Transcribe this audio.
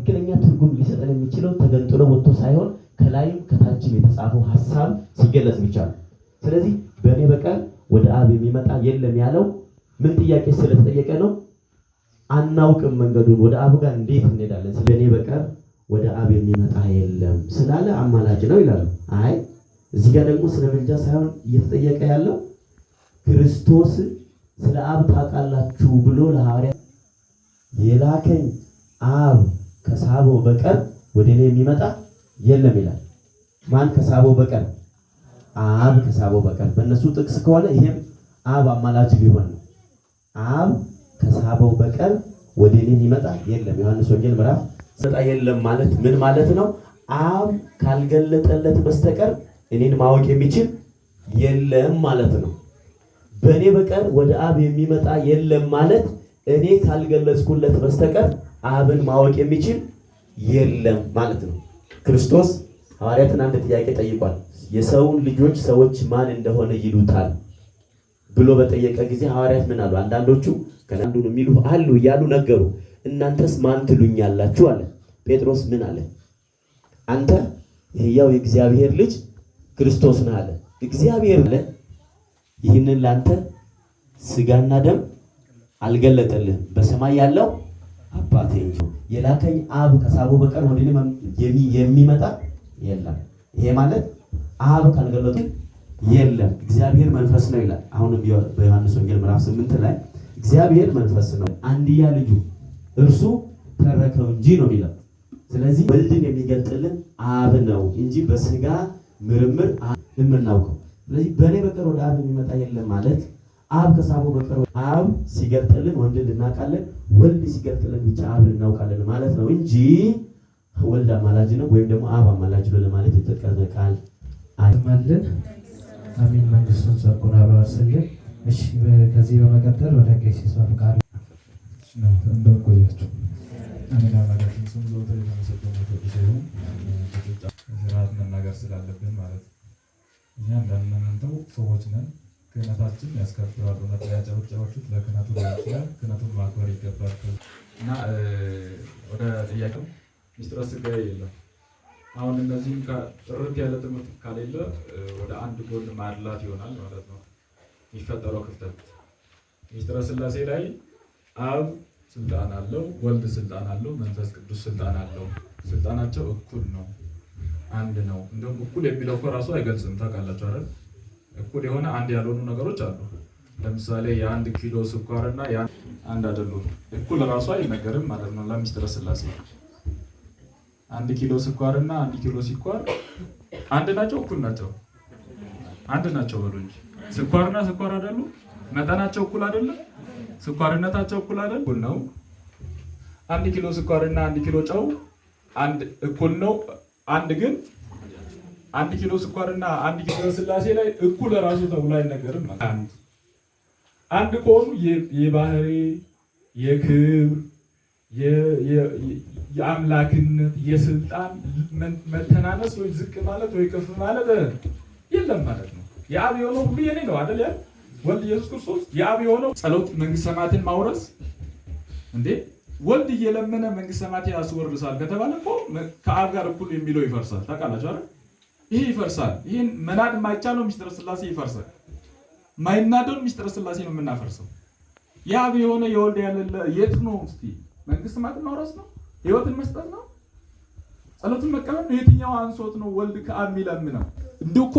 ትክክለኛ ትርጉም ሊሰጠን የሚችለው ተገንጥሎ ወጥቶ ሳይሆን ከላይም ከታችም የተጻፈው ሐሳብ ሲገለጽ ብቻ ነው። ስለዚህ በእኔ በቀር ወደ አብ የሚመጣ የለም ያለው ምን ጥያቄ ስለተጠየቀ ነው? አናውቅም መንገዱን ወደ አብ ጋር እንዴት እንሄዳለን? ስለኔ በቀር ወደ አብ የሚመጣ የለም ስላለ አማላጅ ነው ይላሉ። አይ እዚህ ጋር ደግሞ ስለ ምልጃ ሳይሆን እየተጠየቀ ያለው ክርስቶስ ስለ አብ ታውቃላችሁ ብሎ ለሐዋርያ የላከኝ አብ ከሳበው በቀር ወደ እኔ የሚመጣ የለም ይላል። ማን ከሳበው በቀር? አብ ከሳበው በቀር። በእነሱ ጥቅስ ከሆነ ይሄም አብ አማላጅ ቢሆን ነው። አብ ከሳበው በቀር ወደ እኔ የሚመጣ የለም። ዮሐንስ ወንጌል ምዕራፍ ሰጣ የለም ማለት ምን ማለት ነው? አብ ካልገለጠለት በስተቀር እኔን ማወቅ የሚችል የለም ማለት ነው። በእኔ በቀር ወደ አብ የሚመጣ የለም ማለት እኔ ካልገለጽኩለት በስተቀር አብን ማወቅ የሚችል የለም ማለት ነው። ክርስቶስ ሐዋርያትን አንድ ጥያቄ ጠይቋል። የሰውን ልጆች ሰዎች ማን እንደሆነ ይሉታል ብሎ በጠየቀ ጊዜ ሐዋርያት ምን አሉ? አንዳንዶቹ ከአንዱ ነው የሚሉ አሉ እያሉ ነገሩ። እናንተስ ማን ትሉኛላችሁ አለ። ጴጥሮስ ምን አለ? አንተ የሕያው የእግዚአብሔር ልጅ ክርስቶስ ነህ አለ። እግዚአብሔር አለ ይህንን ላንተ ስጋና ደም አልገለጠልህም በሰማይ ያለው አባቴ እንጂ የላከኝ አብ ከሳበው በቀር ወደ እኔ የሚመጣ የለም። ይሄ ማለት አብ ካልገለጠ የለም። እግዚአብሔር መንፈስ ነው ይላል። አሁንም በዮሐንስ ወንጌል ምዕራፍ 8 ላይ እግዚአብሔር መንፈስ ነው አንድያ ልጁ እርሱ ተረከው እንጂ ነው የሚለው። ስለዚህ ወልድን የሚገልጥልን አብ ነው እንጂ በስጋ ምርምር የምናውቀው። ስለዚህ በእኔ በቀር ወደ አብ የሚመጣ የለም ማለት አብ ከሳበው በቀር አብ ሲገልጥልን ወልድን እናውቃለን፣ ወልድ ሲገልጥልን ብቻ አብን እናውቃለን ማለት ነው እንጂ ወልድ አማላጅ ነው ወይም ደግሞ አብ አማላጅ ነው ለማለት የተጠቀመ ቃል አይደለም። አሜን። መንግስቱን ጸቁራ ባርስልን። እሺ፣ ከዚህ በመቀጠል ወደ ቄስ ፈቃድ ነው እንደቆያችሁ አሜን። አምላካችን ስም ዘወትር የተመሰገነ ይሁን። ስርዓት መናገር ስላለብን ማለት እኛ እንዳንመንተው ሰዎች ነን። ክህነታችን ያስከብራል። እውነት ላይ ያጨበጨባችሁት ለክህነቱ ሊሆን ይችላል። ክህነቱን ማክበር ይገባል እና ወደ ጥያቄው ሚስጥረ ሥጋዌ የለም። አሁን እነዚህም ጥርት ያለ ትምህርት ካሌለ ወደ አንድ ጎን ማድላት ይሆናል ማለት ነው የሚፈጠረው ክፍተት። ሚስጥረ ሥላሴ ላይ አብ ስልጣን አለው፣ ወልድ ስልጣን አለው፣ መንፈስ ቅዱስ ስልጣን አለው። ስልጣናቸው እኩል ነው፣ አንድ ነው። እንደውም እኩል የሚለው እኮ ራሱ አይገልጽም። ታውቃላችሁ አይደል? እኩል የሆነ አንድ ያልሆኑ ነገሮች አሉ። ለምሳሌ የአንድ ኪሎ ስኳርና አንድ አይደሉም። እኩል ራሱ አይነገርም ማለት ነው ለሚስጥረ ሥላሴ። አንድ ኪሎ ስኳርና አንድ ኪሎ ስኳር አንድ ናቸው? እኩል ናቸው? አንድ ናቸው በሉ እንጂ ስኳርና ስኳር አይደሉ? መጠናቸው እኩል አይደለም? ስኳርነታቸው እኩል አይደል? እኩል ነው። አንድ ኪሎ ስኳርና አንድ ኪሎ ጨው አንድ እኩል ነው። አንድ ግን አንድ ኪሎ ስኳርና አንድ ኪሎ ሥላሴ ላይ እኩል ራሱ ተብሎ አይነገርም። አንድ ከሆኑ የባህሪ የክብር የአምላክነት የስልጣን መተናነስ ወይ ዝቅ ማለት ወይ ከፍ ማለት የለም ማለት ነው። የአብ የሆነው ሁሉ የኔ ነው አይደል? ያ ወልድ ኢየሱስ ክርስቶስ የአብ የሆነው ጸሎት መንግስት ሰማያትን ማውረስ እንዴ ወልድ እየለመነ መንግስት ሰማያትን ያስወርሳል ከተባለ እኮ ከአብ ጋር እኩል የሚለው ይፈርሳል። ታውቃላችሁ አይደል? ይሄ ይፈርሳል። ይሄን መናድ የማይቻለው ሚስጥረ ሥላሴ ይፈርሳል። ማይናደውን ሚስጥረ ሥላሴ ነው የምናፈርሰው። የአብ የሆነ የወልድ ያለለ የት ነው? እስቲ መንግስት ሰማያትን ማውረስ ነው? ህይወትን መስጠት ነው? ጸሎትን መቀበል ነው? የትኛው አንሶት ነው ወልድ ከአብ የሚለምነው? እንደው እኮ